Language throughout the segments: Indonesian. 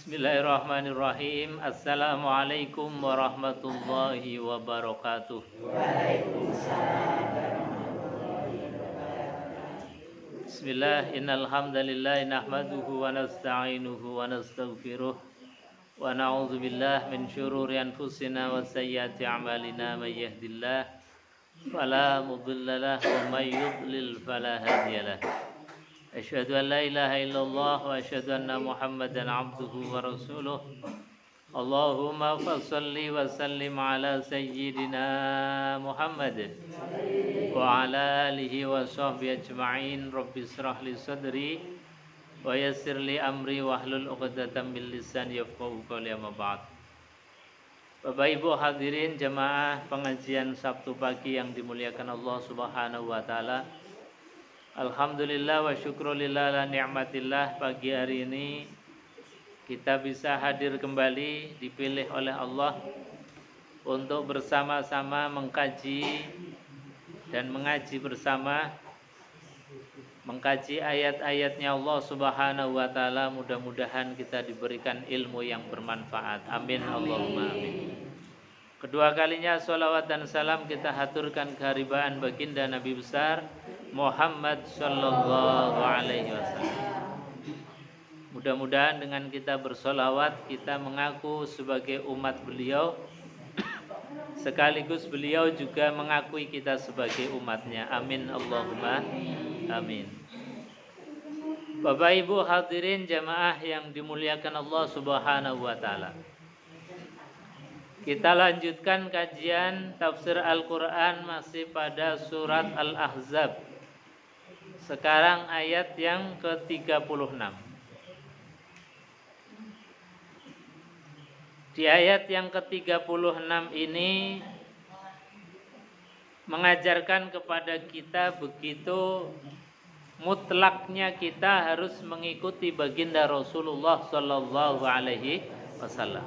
Bismillahirrahmanirrahim. Assalamualaikum warahmatullahi wabarakatuh. Bismillah, innal hamdalillah nahmaduhu wa nasta'inuhu wa nastaghfiruh wa na'udzu billahi min syururi anfusina wa sayyiati a'malina may yahdihillahu fala mudilla lahu wa may yudlil fala hadiyalah. Asyhadu an la ilaha illallah wa asyhadu anna Muhammadan abduhu wa rasuluh. Allahumma fassalli wa sallim ala sayyidina Muhammad wa ala alihi wa sahbihi ajma'in. Rabbi israh li sadri wa yassir li amri wa hlul 'uqdatam min lisani yafqahu qawli, amma ba'd. Bapak Ibu hadirin jamaah pengajian Sabtu pagi yang dimuliakan Allah Subhanahu wa taala. Alhamdulillah wa syukrulillah la ni'matillah, pagi hari ini kita bisa hadir kembali, dipilih oleh Allah untuk bersama-sama mengkaji dan mengaji bersama, mengkaji ayat-ayatnya Allah Subhanahu wa taala. Mudah-mudahan kita diberikan ilmu yang bermanfaat. Amin Allahumma amin. Kedua kalinya sholawat dan salam kita haturkan keharibaan baginda Nabi besar Muhammad sallallahu alaihi wasallam. Mudah-mudahan dengan kita bersolawat kita mengaku sebagai umat beliau, sekaligus beliau juga mengakui kita sebagai umatnya. Amin Allahumma amin. Bapak Ibu hadirin jamaah yang dimuliakan Allah Subhanahu wa taala. Kita lanjutkan kajian tafsir Al-Quran masih pada surat Al-Ahzab. Sekarang ayat yang ke-36. Di ayat yang ke-36 ini mengajarkan kepada kita begitu mutlaknya kita harus mengikuti baginda Rasulullah sallallahu alaihi wasallam.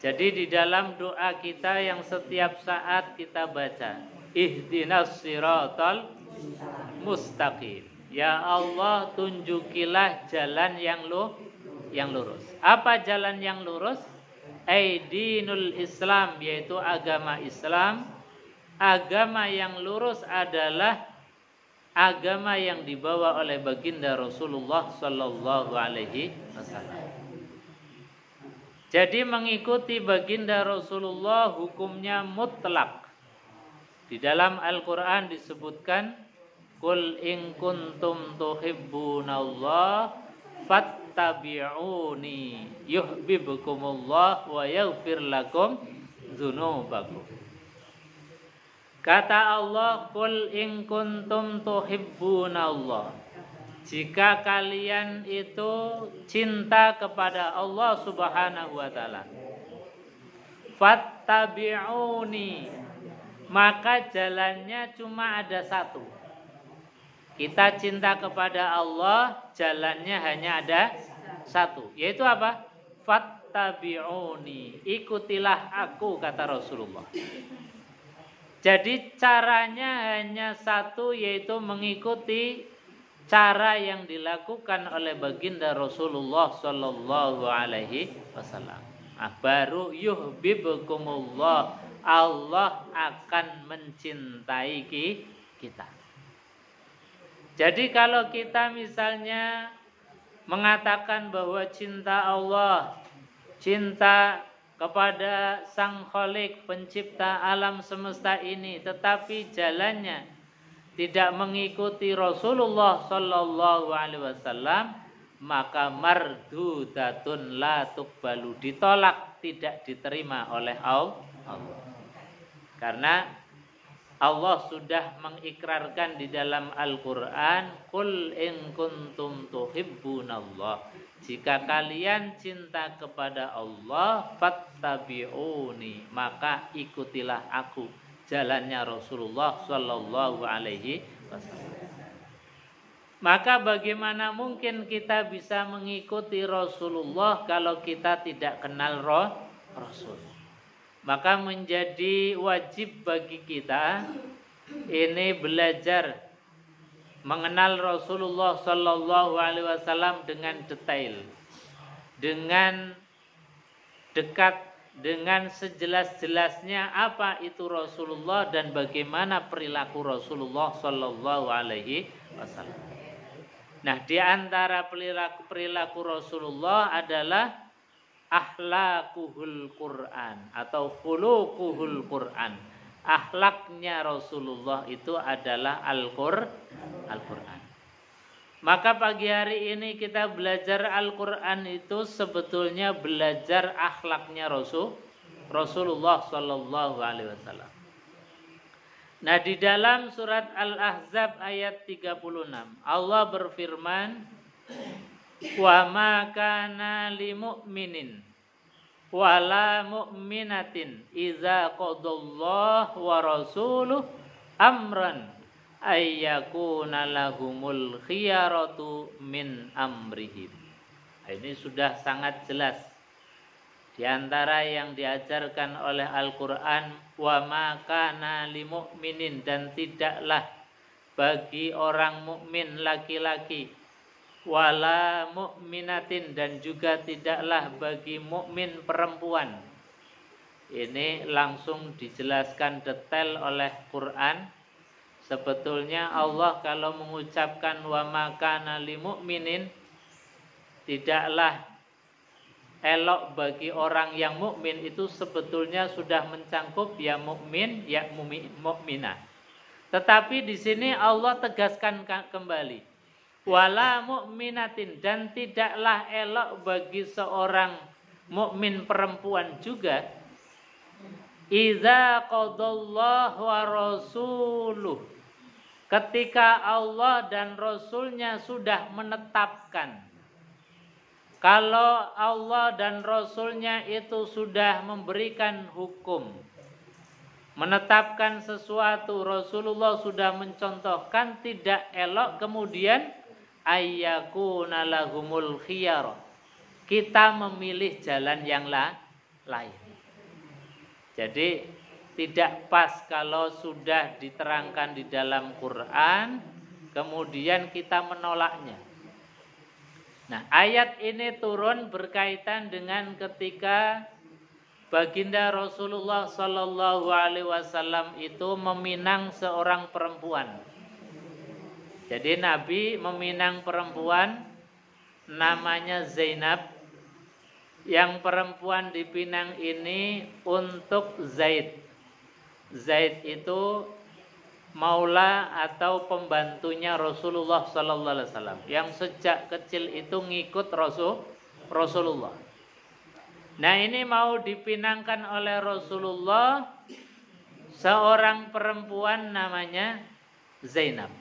Jadi di dalam doa kita yang setiap saat kita baca, ihdinas siratal mustaqim. Ya Allah, tunjukilah jalan yang lurus. Apa jalan yang lurus? Dinul Islam, yaitu agama Islam. Agama yang lurus adalah agama yang dibawa oleh baginda Rasulullah sallallahu alaihi wasallam. Jadi mengikuti baginda Rasulullah hukumnya mutlak. Di dalam Al-Quran disebutkan, Qul in kuntum tuhibbunallah fattabi'uni yuhibbukumullah wa yaghfir lakum dzunubakum. Kata Allah, Qul in kuntum tuhibbunallah. Jika kalian itu cinta kepada Allah Subhanahu wa taala, fattabi'uni, maka jalannya cuma ada satu. Kita cinta kepada Allah, jalannya hanya ada satu, yaitu apa? Fattabi'uni, ikutilah aku, kata Rasulullah. Jadi caranya hanya satu, yaitu mengikuti cara yang dilakukan oleh baginda Rasulullah sallallahu alaihi wasallam. Baru yuhibbukumullah, Allah akan mencintai kita. Jadi kalau kita misalnya mengatakan bahwa cinta Allah, cinta kepada Sang Khalik pencipta alam semesta ini, tetapi jalannya tidak mengikuti Rasulullah sallallahu alaihi wasallam, maka mardudatun la tuqbalu, ditolak, tidak diterima oleh Allah. Karena Allah sudah mengikrarkan di dalam Al-Qur'an, Qul in kuntum tuhibbunallah, jika kalian cinta kepada Allah, fattabi'uni, maka ikutilah aku, jalannya Rasulullah sallallahu alaihi wasallam. Maka bagaimana mungkin kita bisa mengikuti Rasulullah kalau kita tidak kenal Rasul? Maka menjadi wajib bagi kita ini belajar mengenal Rasulullah sallallahu alaihi wasallam dengan detail. dengan dekat, dengan sejelas-jelasnya apa itu Rasulullah dan bagaimana perilaku Rasulullah Sallallahu Alaihi Wasallam. Nah, di antara perilaku Rasulullah adalah akhlaquhul Quran atau khuluquhul Quran. Akhlaknya Rasulullah itu adalah Al-Quran. Maka pagi hari ini kita belajar Al-Quran itu sebetulnya belajar akhlaknya Rasulullah Sallallahu Alaihi Wasallam. Nah, di dalam surat Al-Ahzab ayat 36 Allah berfirman, wa ma kana lil mu'minin wala mu'minatin idza qadallahu wa rasuluhu amran ayyakuna lahumul khiyaratu min amrihim. Ini sudah sangat jelas di antara yang diajarkan oleh Al-Quran, wa ma kana lil mu'minin, dan tidaklah bagi orang mukmin laki-laki, wala mu'minatin, dan juga tidaklah bagi mukmin perempuan. Ini langsung dijelaskan detail oleh Quran. Sebetulnya Allah kalau mengucapkan wa ma kana lil mu'minin, tidaklah elok bagi orang yang mukmin, itu sebetulnya sudah mencangkup ya mukmin ya mukminah. Tetapi di sini Allah tegaskan kembali, wala mu'minatin, dan tidaklah elok bagi seorang mukmin perempuan juga, idza qadallahu wa rasuluh, ketika Allah dan Rasulnya sudah menetapkan. Kalau Allah dan Rasulnya itu sudah memberikan hukum, menetapkan sesuatu, Rasulullah sudah mencontohkan, tidak elok kemudian ayyakuna lahumul khiyar, kita memilih jalan yang lain. Jadi tidak pas kalau sudah diterangkan di dalam Quran kemudian kita menolaknya. Nah, ayat ini turun berkaitan dengan ketika baginda Rasulullah Sallallahu Alaihi Wasallam itu meminang seorang perempuan. Jadi Nabi meminang perempuan namanya Zainab. Yang perempuan dipinang ini untuk Zaid. Zaid itu maula atau pembantunya Rasulullah Sallallahu Alaihi Wasallam yang sejak kecil itu ngikut Rasulullah. Nah, ini mau dipinangkan oleh Rasulullah seorang perempuan namanya Zainab.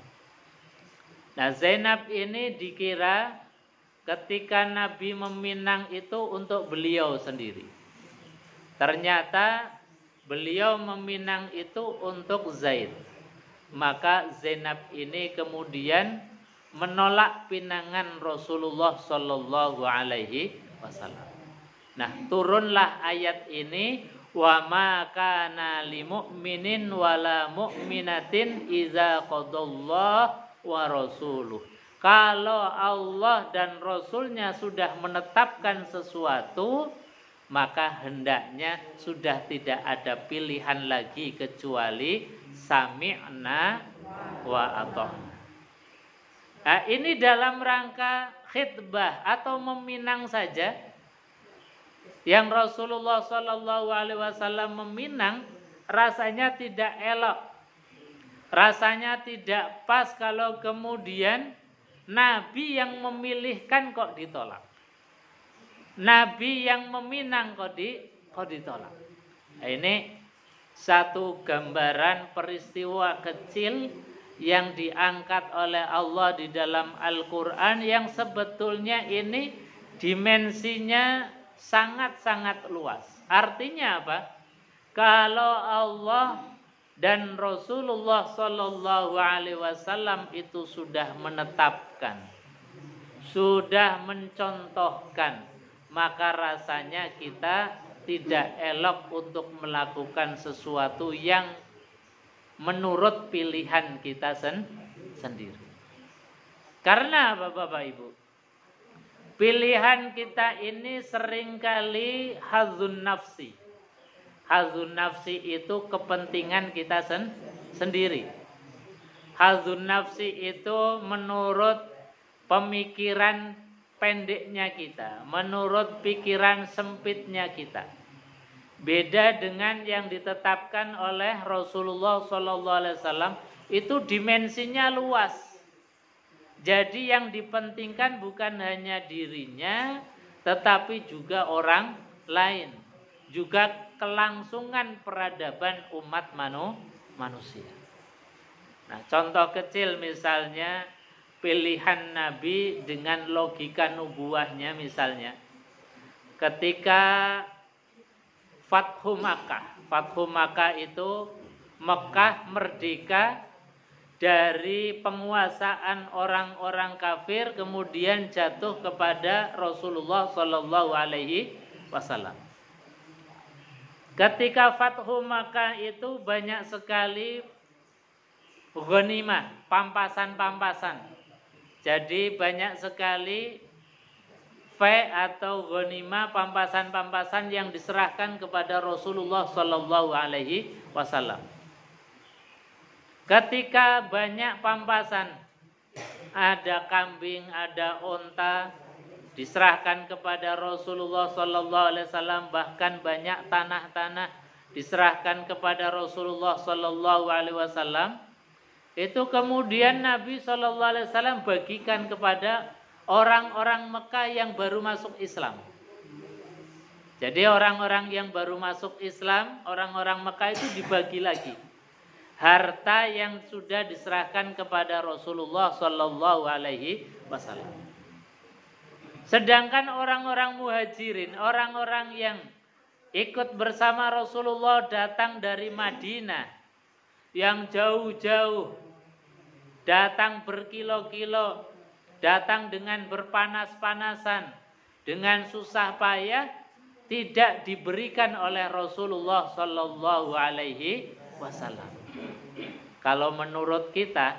Nah, Zainab ini dikira ketika Nabi meminang itu untuk beliau sendiri. Ternyata beliau meminang itu untuk Zaid. Maka Zainab ini kemudian menolak pinangan Rasulullah Sallallahu Alaihi Wasallam. Nah, turunlah ayat ini, wa ma kana lil mu'minin wala mu'minatin idza qadallahu wa rasuluh. Kalau Allah dan Rasulnya sudah menetapkan sesuatu, maka hendaknya sudah tidak ada pilihan lagi kecuali sami'na wa ata'na. Nah, ini dalam rangka khitbah atau meminang saja. Yang Rasulullah Sallallahu Alaihi Wasallam meminang rasanya tidak elok, rasanya tidak pas kalau kemudian Nabi yang memilihkan kok ditolak, Nabi yang meminang kok ditolak. Nah, ini satu gambaran peristiwa kecil yang diangkat oleh Allah di dalam Al-Quran yang sebetulnya ini dimensinya sangat-sangat luas. Artinya apa? Kalau Allah dan Rasulullah Sallallahu Alaihi Wasallam itu sudah menetapkan, sudah mencontohkan, maka rasanya kita tidak elok untuk melakukan sesuatu yang menurut pilihan kita sendiri. Karena apa, Bapak Ibu? Pilihan kita ini seringkali hazun nafsi. Hazun nafsi itu kepentingan kita sendiri. Hazun nafsi itu menurut pemikiran pendeknya kita, menurut pikiran sempitnya kita. Beda dengan yang ditetapkan oleh Rasulullah SAW, itu dimensinya luas. Jadi yang dipentingkan bukan hanya dirinya, tetapi juga orang lain, juga kelangsungan peradaban umat manusia. Nah, contoh kecil misalnya pilihan Nabi dengan logika nubuahnya, misalnya ketika Fathu Makkah itu Mekah merdeka dari penguasaan orang-orang kafir, kemudian jatuh kepada Rasulullah Shallallahu Alaihi Wasallam. Ketika Fathu Makkah itu banyak sekali ghanimah, pampasan-pampasan. Jadi banyak sekali atau ghanimah, pampasan-pampasan yang diserahkan kepada Rasulullah Shallallahu Alaihi Wasallam. Ketika banyak pampasan, ada kambing, ada unta, diserahkan kepada Rasulullah Shallallahu Alaihi Wasallam, bahkan banyak tanah-tanah diserahkan kepada Rasulullah Shallallahu Alaihi Wasallam. Itu kemudian Nabi Shallallahu Alaihi Wasallam bagikan kepada orang-orang Mekah yang baru masuk Islam. Jadi orang-orang yang baru masuk Islam, orang-orang Mekah itu dibagi lagi harta yang sudah diserahkan kepada Rasulullah Shallallahu Alaihi Wasallam. Sedangkan orang-orang muhajirin, orang-orang yang ikut bersama Rasulullah datang dari Madinah, yang jauh-jauh, datang berkilo-kilo, datang dengan berpanas-panasan, dengan susah payah, tidak diberikan oleh Rasulullah Shallallahu Alaihi Wasallam. Kalau menurut kita,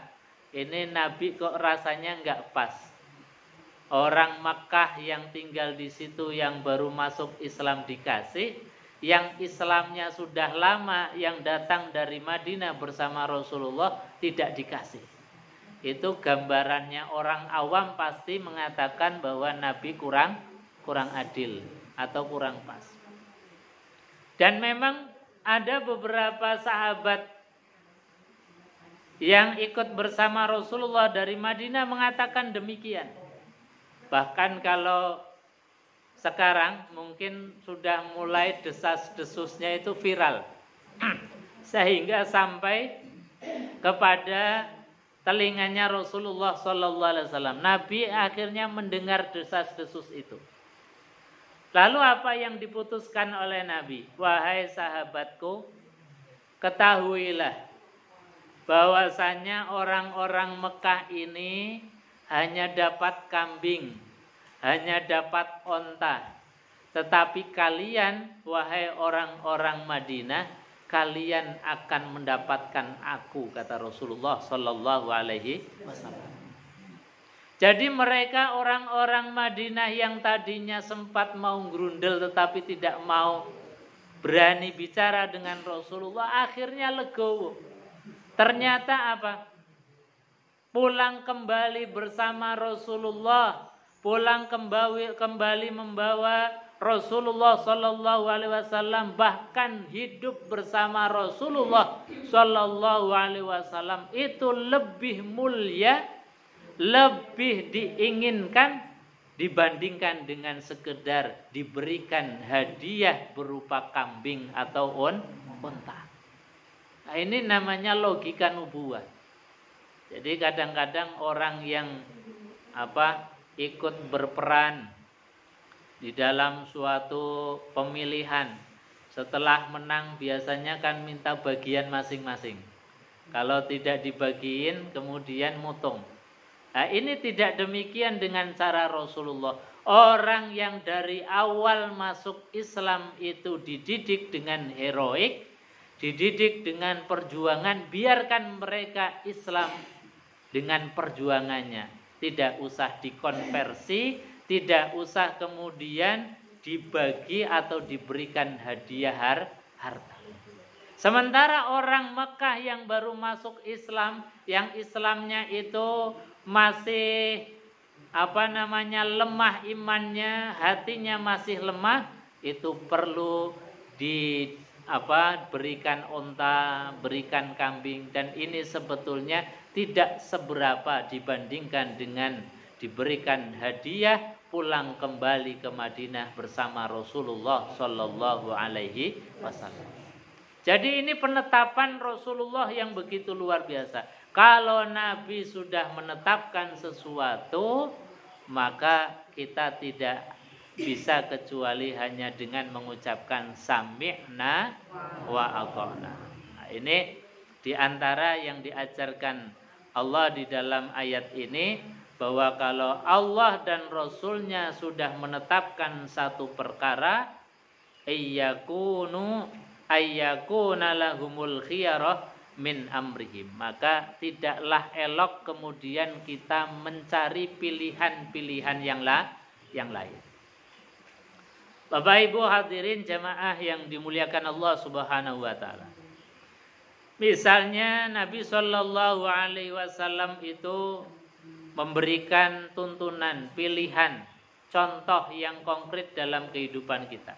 ini Nabi kok rasanya nggak pas. Orang Makkah yang tinggal di situ yang baru masuk Islam dikasih, yang Islamnya sudah lama, yang datang dari Madinah bersama Rasulullah tidak dikasih. Itu gambarannya orang awam pasti mengatakan bahwa Nabi kurang adil atau kurang pas. Dan memang ada beberapa sahabat yang ikut bersama Rasulullah dari Madinah mengatakan demikian. Bahkan kalau sekarang mungkin sudah mulai desas-desusnya itu viral. Sehingga sampai kepada telinganya Rasulullah Sallallahu Alaihi Wasallam. Nabi akhirnya mendengar desas-desus itu. Lalu apa yang diputuskan oleh Nabi? Wahai sahabatku, ketahuilah bahwasanya orang-orang Mekah ini hanya dapat kambing, hanya dapat onta. Tetapi kalian, wahai orang-orang Madinah, kalian akan mendapatkan aku, kata Rasulullah Sallallahu Alaihi Wasallam. Jadi mereka orang-orang Madinah yang tadinya sempat mau grundel tetapi tidak mau berani bicara dengan Rasulullah, akhirnya legowo. Ternyata apa? Pulang kembali bersama Rasulullah, pulang kembali membawa Rasulullah Sallallahu Alaihi Wasallam, bahkan hidup bersama Rasulullah Sallallahu Alaihi Wasallam itu lebih mulia, lebih diinginkan dibandingkan dengan sekedar diberikan hadiah berupa kambing atau unta. Nah, ini namanya logika nubuah. Jadi kadang-kadang orang yang ikut berperan di dalam suatu pemilihan, setelah menang biasanya kan minta bagian masing-masing. Kalau tidak dibagiin kemudian mutung. Nah, ini tidak demikian dengan cara Rasulullah. Orang yang dari awal masuk Islam itu dididik dengan heroik, dididik dengan perjuangan, biarkan mereka Islam dengan perjuangannya. Tidak usah dikonversi, tidak usah kemudian dibagi atau diberikan hadiah harta. Sementara orang Mekah yang baru masuk Islam, yang Islamnya itu masih lemah imannya, hatinya masih lemah, itu perlu berikan unta, berikan kambing, dan ini sebetulnya tidak seberapa dibandingkan dengan diberikan hadiah pulang kembali ke Madinah bersama Rasulullah Shallallahu Alaihi Wasallam. Jadi ini penetapan Rasulullah yang begitu luar biasa. Kalau Nabi sudah menetapkan sesuatu, maka kita tidak bisa kecuali hanya dengan mengucapkan sami'na wa ata'na. Nah, ini diantara yang diajarkan Allah di dalam ayat ini, bahwa kalau Allah dan Rasulnya sudah menetapkan satu perkara, ayyakuna lahumul khiyarah min amrihim, maka tidaklah elok kemudian kita mencari pilihan-pilihan yang lain. Bapak Ibu hadirin jamaah yang dimuliakan Allah Subhanahu wa taala. Misalnya Nabi Shallallahu alaihi wasallam itu memberikan tuntunan, pilihan, contoh yang konkret dalam kehidupan kita.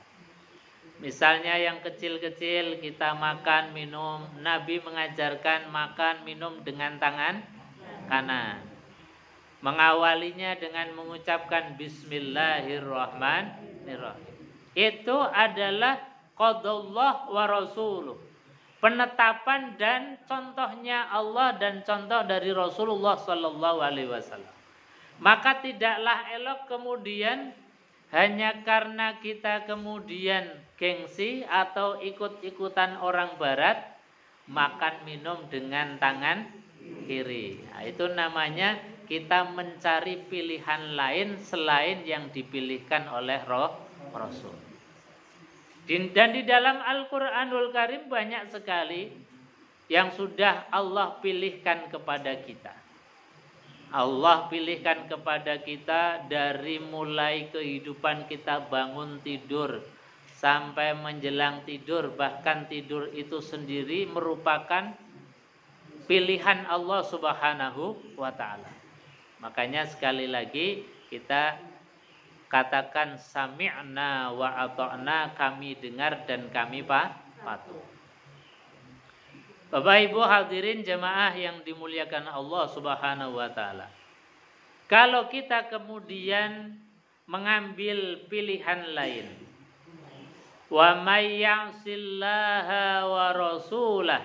Misalnya yang kecil-kecil kita makan, minum, Nabi mengajarkan makan, minum dengan tangan kanan. Mengawalinya dengan mengucapkan Bismillahirrahmanirrahim. Itu adalah qadallah wa rasuluh. Penetapan dan contohnya Allah dan contoh dari Rasulullah Sallallahu Alaihi Wasallam. Maka tidaklah elok kemudian hanya karena kita kemudian gengsi atau ikut-ikutan orang barat makan minum dengan tangan kiri. Nah, itu namanya kita mencari pilihan lain selain yang dipilihkan oleh Rasul. Dan di dalam Al-Quranul Karim banyak sekali yang sudah Allah pilihkan kepada kita. Allah pilihkan kepada kita dari mulai kehidupan kita bangun tidur sampai menjelang tidur, bahkan tidur itu sendiri merupakan pilihan Allah Subhanahu wa taala. Makanya sekali lagi kita katakan sami'na wa ata'na, kami dengar dan kami patuh. Bapak Ibu hadirin jemaah yang dimuliakan Allah Subhanahu wa taala. Kalau kita kemudian mengambil pilihan lain, wa may ya'sillaha wa rasulah,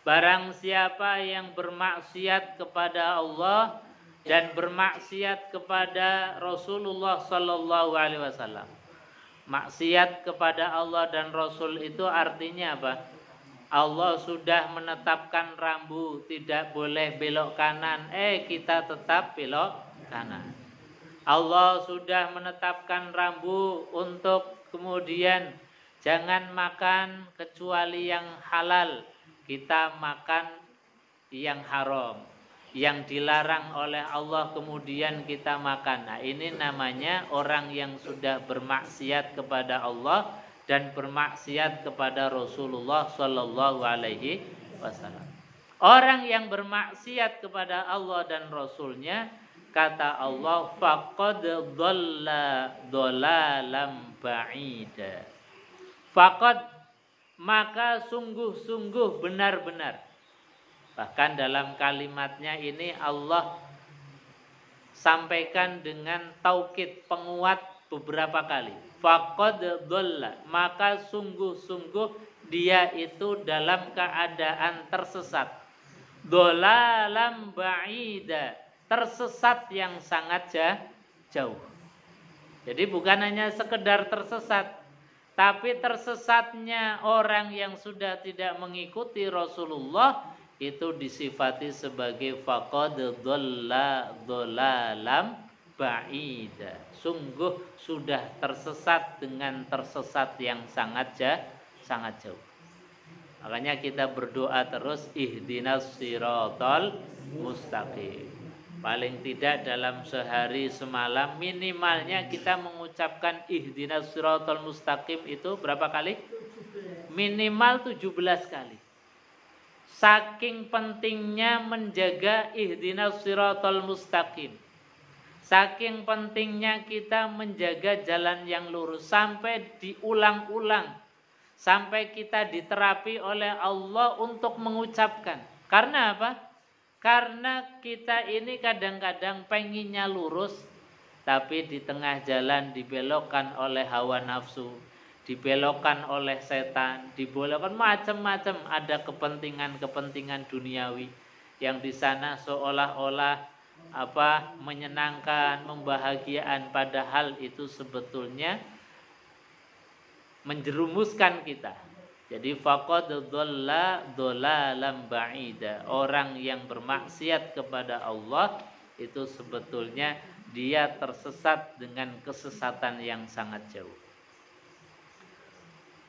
barang siapa yang bermaksiat kepada Allah dan bermaksiat kepada Rasulullah Sallallahu Alaihi Wasallam. Maksiat kepada Allah dan Rasul itu artinya apa? Allah sudah menetapkan rambu tidak boleh belok kanan, kita tetap belok kanan. Allah sudah menetapkan rambu untuk kemudian jangan makan kecuali yang halal, kita makan yang haram. Yang dilarang oleh Allah kemudian kita makan. Nah, ini namanya orang yang sudah bermaksiat kepada Allah dan bermaksiat kepada Rasulullah Sallallahu Alaihi Wasallam. Orang yang bermaksiat kepada Allah dan Rasulnya, kata Allah, faqad dhalla dhalalam ba'ida. Faqad, maka sungguh-sungguh benar-benar. Bahkan dalam kalimatnya ini Allah sampaikan dengan taukid, penguat beberapa kali. Faqad dhalla, maka sungguh-sungguh dia itu dalam keadaan tersesat. Dhalalam ba'ida, tersesat yang sangat jauh. Jadi bukan hanya sekedar tersesat, tapi tersesatnya orang yang sudah tidak mengikuti Rasulullah itu disifati sebagai faqad dhalla dhalalam ba'ida. Sungguh sudah tersesat dengan tersesat yang sangat jauh. Makanya kita berdoa terus ihdinas siratal mustaqim. Paling tidak dalam sehari semalam minimalnya kita mengucapkan ihdinas siratal mustaqim itu berapa kali? Minimal 17 kali. Saking pentingnya menjaga ihdinas siratal mustaqim. Saking pentingnya kita menjaga jalan yang lurus sampai diulang-ulang. Sampai kita diterapi oleh Allah untuk mengucapkan. Karena apa? Karena kita ini kadang-kadang pengennya lurus, tapi di tengah jalan dibelokkan oleh hawa nafsu, dibelokkan oleh setan, dibelokkan macam-macam. Ada kepentingan-kepentingan duniawi yang di sana seolah-olah menyenangkan, membahagiakan, padahal itu sebetulnya menjerumuskan kita. Jadi faqad dhalla dhalalan ba'ida. Orang yang bermaksiat kepada Allah itu sebetulnya dia tersesat dengan kesesatan yang sangat jauh.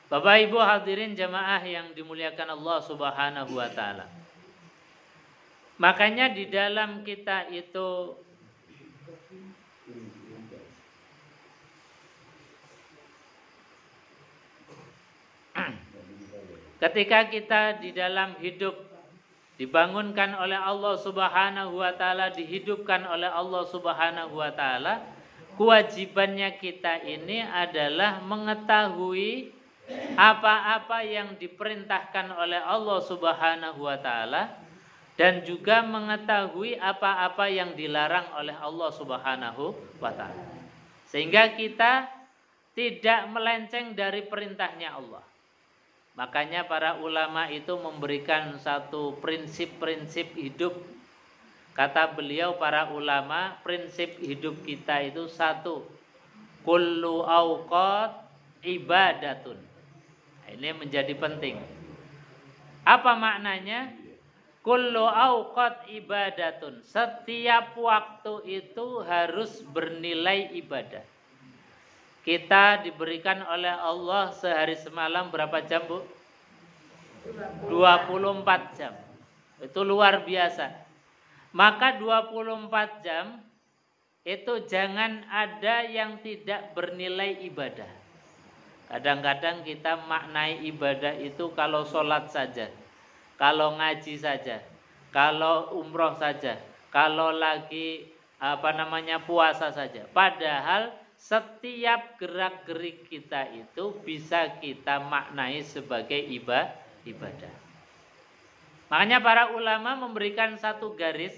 Bapak Ibu hadirin jamaah yang dimuliakan Allah Subhanahu wa taala. Makanya di dalam kita itu ketika kita di dalam hidup dibangunkan oleh Allah Subhanahu wa taala, dihidupkan oleh Allah Subhanahu wa taala, kewajibannya kita ini adalah mengetahui apa-apa yang diperintahkan oleh Allah Subhanahu wa taala dan juga mengetahui apa-apa yang dilarang oleh Allah Subhanahu wa taala. Sehingga kita tidak melenceng dari perintahnya Allah. Makanya para ulama itu memberikan satu prinsip-prinsip hidup. Kata beliau para ulama, prinsip hidup kita itu satu. Kullu awqat ibadatun. Nah, ini menjadi penting. Apa maknanya? Kullu awqat ibadatun. Setiap waktu itu harus bernilai ibadah. Kita diberikan oleh Allah sehari semalam berapa jam, Bu? 24 jam. Itu luar biasa. Maka 24 jam itu jangan ada yang tidak bernilai ibadah. Kadang-kadang kita maknai ibadah itu kalau sholat saja, kalau ngaji saja, kalau umroh saja, kalau lagi puasa saja. Padahal setiap gerak-gerik kita itu bisa kita maknai sebagai ibadah. Makanya para ulama memberikan satu garis,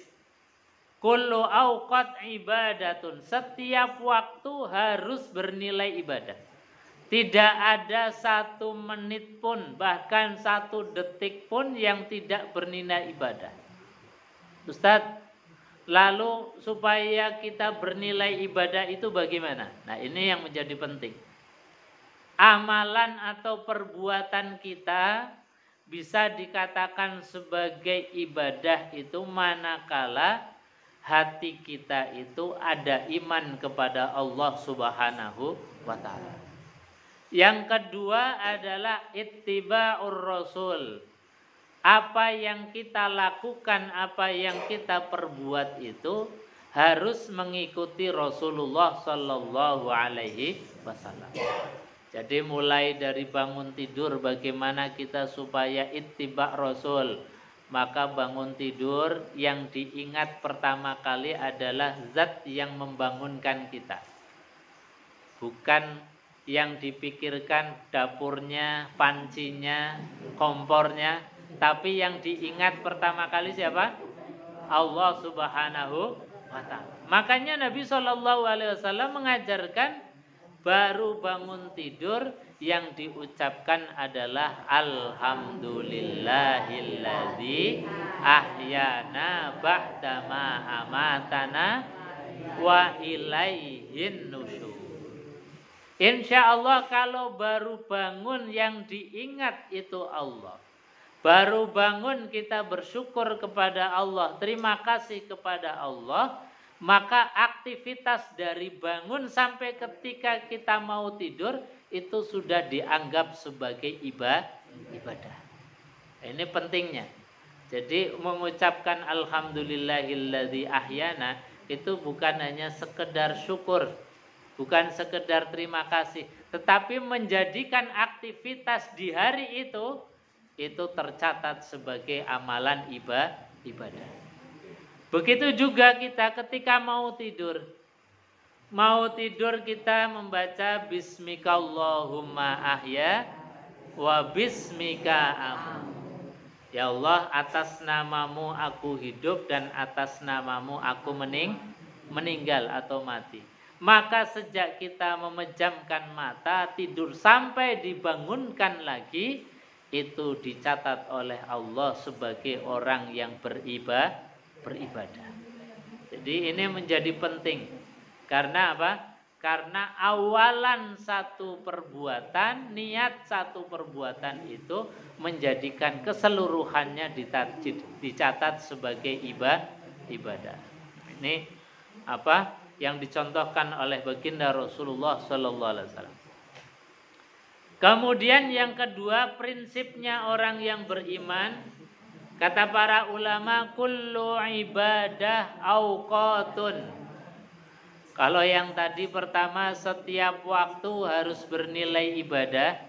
kullu awqat ibadatun. Setiap waktu harus bernilai ibadah. Tidak ada 1 menit pun, bahkan 1 detik pun yang tidak bernilai ibadah. Ustadz, lalu supaya kita bernilai ibadah itu bagaimana? Nah, ini yang menjadi penting. Amalan atau perbuatan kita bisa dikatakan sebagai ibadah itu manakala hati kita itu ada iman kepada Allah Subhanahu wa taala. Yang kedua adalah ittiba'ur rasul. Apa yang kita lakukan, apa yang kita perbuat itu harus mengikuti Rasulullah Sallallahu Alaihi Wasallam. Jadi mulai dari bangun tidur bagaimana kita supaya ittiba' Rasul. Maka bangun tidur yang diingat pertama kali adalah zat yang membangunkan kita. Bukan yang dipikirkan dapurnya, pancinya, kompornya. Tapi yang diingat pertama kali siapa? Allah Subhanahu wa ta'ala. Makanya Nabi SAW mengajarkan baru bangun tidur yang diucapkan adalah Alhamdulillahilladzi ahyana ba'dama amatana wa ilaihin nusyur. Insya Allah kalau baru bangun yang diingat itu Allah. Baru bangun kita bersyukur kepada Allah, terima kasih kepada Allah, maka aktivitas dari bangun sampai ketika kita mau tidur itu sudah dianggap sebagai ibadah. Ini pentingnya. Jadi mengucapkan alhamdulillahilladzi ahyana itu bukan hanya sekedar syukur, bukan sekedar terima kasih, tetapi menjadikan aktivitas di hari itu tercatat sebagai amalan ibadah. Begitu juga kita ketika mau tidur. Mau tidur kita membaca bismikallahumma ahya wa bismika amut. Ya Allah, atas namamu aku hidup dan atas namamu aku meninggal atau mati. Maka sejak kita memejamkan mata tidur sampai dibangunkan lagi, itu dicatat oleh Allah sebagai orang yang beribadah. Jadi ini menjadi penting. Karena apa? Karena awalan satu perbuatan, niat satu perbuatan itu menjadikan keseluruhannya dicatat sebagai ibadah. Ini apa yang dicontohkan oleh baginda Rasulullah sallallahu alaihi wasallam. Kemudian yang kedua, prinsipnya orang yang beriman, kata para ulama, kullu ibadah auqatun. Kalau yang tadi pertama setiap waktu harus bernilai ibadah.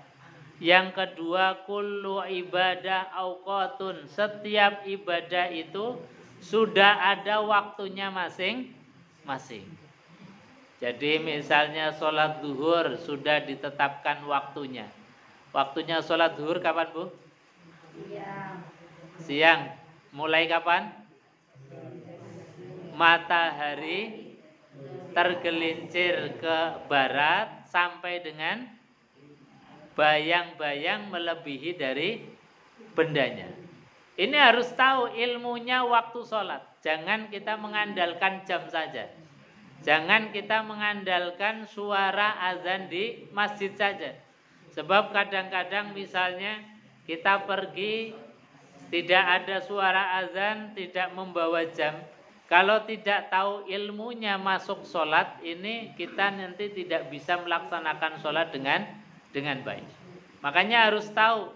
Yang kedua kullu ibadah auqatun. Setiap ibadah itu sudah ada waktunya masing-masing. Jadi misalnya sholat zuhur sudah ditetapkan waktunya. Waktunya sholat zuhur kapan, Bu? Siang. Mulai kapan? Matahari tergelincir ke barat sampai dengan bayang-bayang melebihi dari bendanya. Ini harus tahu ilmunya waktu sholat. Jangan kita mengandalkan jam saja. Jangan kita mengandalkan suara azan di masjid saja. Sebab kadang-kadang misalnya kita pergi tidak ada suara azan, tidak membawa jam. Kalau tidak tahu ilmunya masuk sholat, ini kita nanti tidak bisa melaksanakan sholat dengan baik. Makanya harus tahu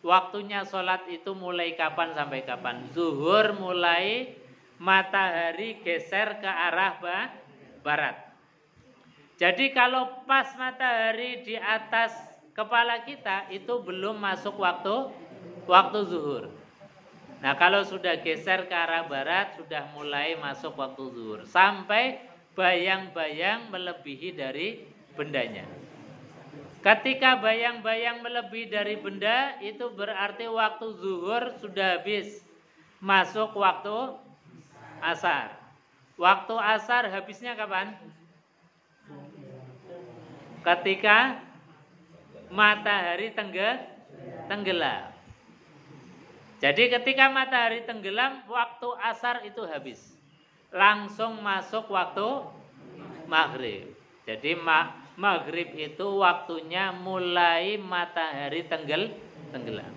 waktunya sholat itu mulai kapan sampai kapan. Zuhur mulai matahari geser ke arah barat. Jadi kalau pas matahari di atas kepala kita itu belum masuk waktu zuhur. Nah kalau sudah geser ke arah barat sudah mulai masuk waktu zuhur sampai bayang-bayang melebihi dari bendanya. Ketika bayang-bayang melebihi dari benda itu berarti waktu zuhur sudah habis, masuk waktu asar. Waktu asar habisnya kapan? Ketika matahari tenggelam. Jadi ketika matahari tenggelam, waktu asar itu habis. Langsung masuk waktu maghrib. Jadi maghrib itu waktunya mulai matahari tenggelam.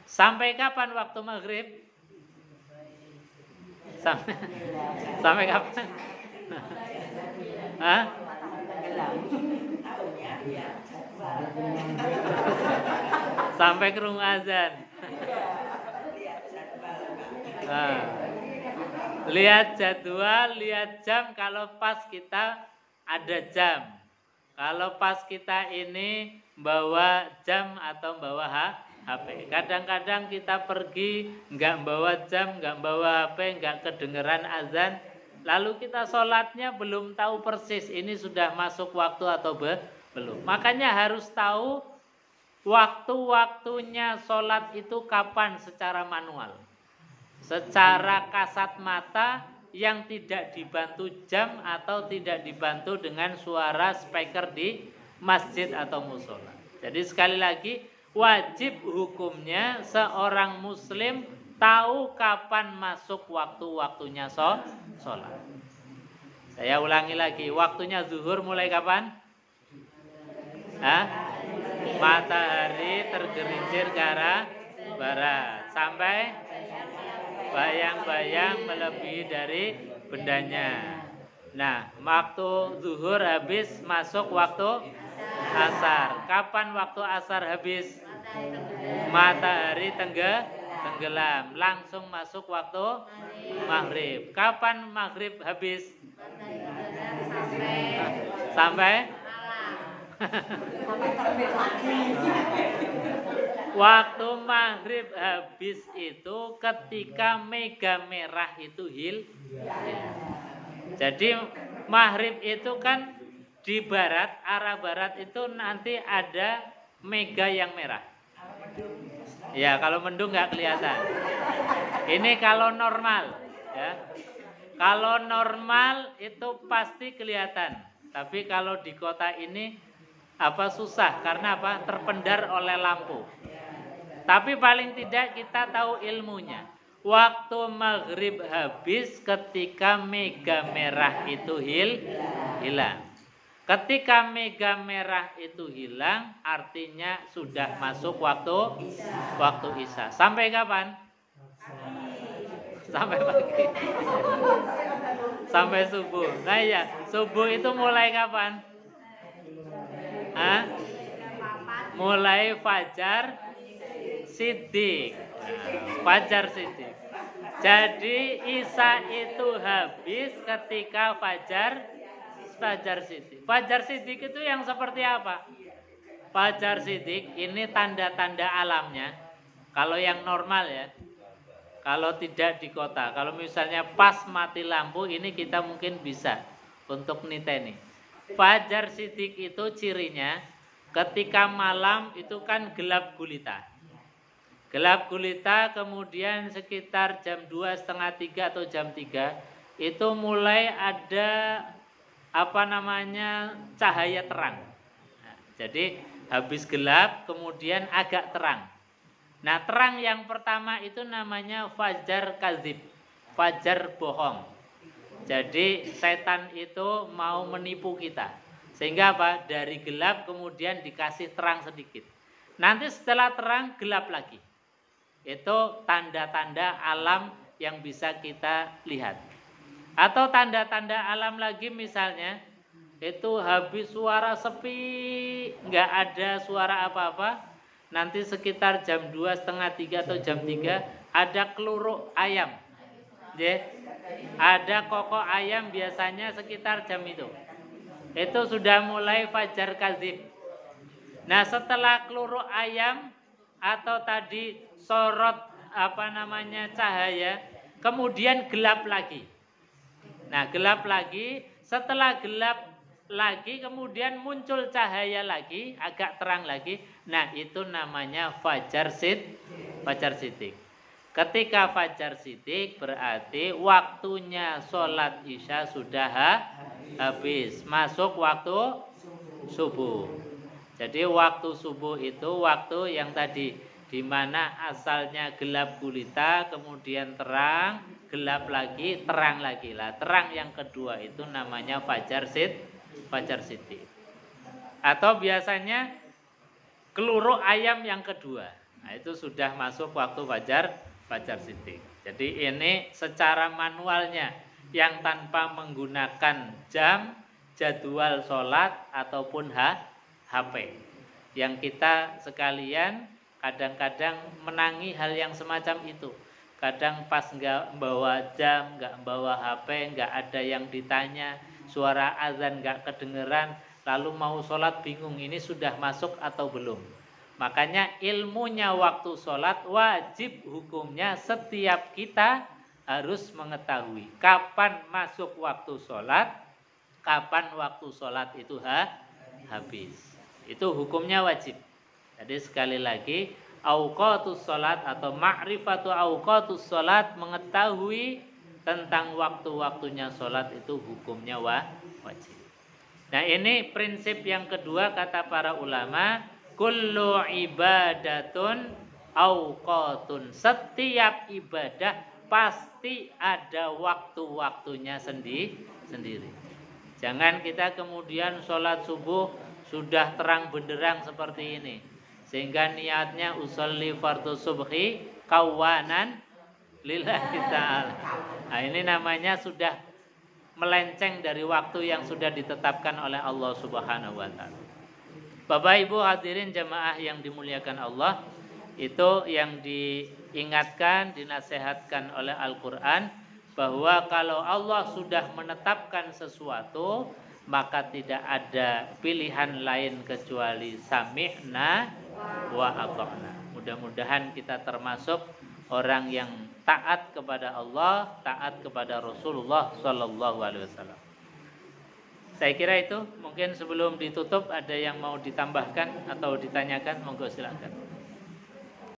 Sampai kapan waktu maghrib? Sampai kapan? Hah? Sampai kerungu azan. Nah, lihat jadwal, lihat jam kalau pas kita ada jam. Kalau pas kita ini bawa jam atau bawa HP. Kadang-kadang kita pergi nggak bawa jam, nggak bawa HP, nggak kedengeran azan. Lalu kita sholatnya belum tahu persis ini sudah masuk waktu atau belum. Makanya harus tahu waktu-waktunya sholat itu kapan secara manual. Secara kasat mata yang tidak dibantu jam atau tidak dibantu dengan suara speaker di masjid atau musola. Jadi sekali lagi wajib hukumnya seorang muslim tahu kapan masuk waktu-waktunya sholat. Saya ulangi lagi, waktunya zuhur mulai kapan? Matahari tergelincir ke arah barat sampai bayang-bayang melebihi dari bendanya. Nah, waktu zuhur habis masuk waktu asar. Kapan waktu asar habis? Matahari tenggelam. tenggelam, langsung masuk waktu maghrib. Kapan maghrib habis? Sampai waktu maghrib habis itu ketika mega merah itu Jadi maghrib itu kan di barat, arah barat itu nanti ada mega yang merah. Ya, kalau mendung nggak kelihatan. Ini kalau normal, ya. Kalau normal itu pasti kelihatan. Tapi kalau di kota ini susah karena terpendar oleh lampu. Tapi paling tidak kita tahu ilmunya. Waktu maghrib habis ketika mega merah itu hilang. Ketika mega merah itu hilang, artinya sudah masuk waktu isya. Sampai kapan? Sampai pagi. Sampai subuh. Nah ya, subuh itu mulai kapan? Mulai fajar siddiq. Fajar siddiq. Jadi isya itu habis ketika fajar siddiq. Fajar siddiq itu yang seperti apa? Fajar siddiq ini tanda-tanda alamnya. Kalau yang normal ya. Kalau tidak di kota, kalau misalnya pas mati lampu, ini kita mungkin bisa untuk niteni. Fajar siddiq itu cirinya ketika malam itu kan gelap gulita. Gelap gulita, kemudian sekitar jam 2, setengah 3 atau jam 3 itu mulai ada cahaya terang. Nah, jadi habis gelap kemudian agak terang. Nah, terang yang pertama itu namanya fajar kadzib, fajar bohong. Jadi setan itu mau menipu kita. Sehingga dari gelap kemudian dikasih terang sedikit. Nanti setelah terang gelap lagi. Itu tanda-tanda alam yang bisa kita lihat. Atau tanda-tanda alam lagi misalnya itu habis suara sepi, nggak ada suara apa-apa. Nanti sekitar jam 2, setengah 3 atau jam 3 ada keluruk ayam. Ada kokok ayam biasanya sekitar jam itu. Itu sudah mulai fajar kadzib. Nah, setelah keluruk ayam atau tadi sorot cahaya, kemudian gelap lagi. Nah, gelap lagi, setelah gelap lagi kemudian muncul cahaya lagi, agak terang lagi. Nah, itu namanya fajar siddiq. Ketika fajar siddiq berarti waktunya sholat isya sudah habis, masuk waktu subuh. Jadi waktu subuh itu waktu yang tadi di mana asalnya gelap gulita, kemudian terang, gelap lagi, terang lagi. Lah, terang yang kedua itu namanya fajar siddiq. Atau biasanya keluruk ayam yang kedua. Nah, itu sudah masuk waktu fajar siddiq. Jadi ini secara manualnya yang tanpa menggunakan jam, jadwal sholat ataupun HP. Yang kita sekalian kadang-kadang menangi hal yang semacam itu. Kadang pas nggak bawa jam, nggak bawa HP, nggak ada yang ditanya, suara azan nggak kedengeran, lalu mau sholat bingung ini sudah masuk atau belum. Makanya ilmunya waktu sholat wajib hukumnya setiap kita harus mengetahui kapan masuk waktu sholat, kapan waktu sholat itu habis. Itu hukumnya wajib. Jadi sekali lagi auqatus sholat atau ma'rifatu auqatus sholat, mengetahui tentang waktu-waktunya sholat itu hukumnya wajib. Nah, ini prinsip yang kedua kata para ulama, kullu ibadatun auqatun. Setiap ibadah pasti ada waktu-waktunya sendiri. Jangan kita kemudian sholat subuh sudah terang benderang seperti ini, sehingga niatnya usolli fardhu subhi kawanan lillahi ta'ala. Nah, ini namanya sudah melenceng dari waktu yang sudah ditetapkan oleh Allah Subhanahu wa taala. Bapak Ibu hadirin jamaah yang dimuliakan Allah, Itu yang diingatkan, dinasihatkan oleh Al-Quran, bahwa kalau Allah sudah menetapkan sesuatu, maka tidak ada pilihan lain kecuali sami'na wa ata'na. Mudah-mudahan kita termasuk orang yang taat kepada Allah, taat kepada Rasulullah Sallallahu Alaihi Wasallam. Saya kira itu. Mungkin sebelum ditutup ada yang mau ditambahkan atau ditanyakan, monggo silakan.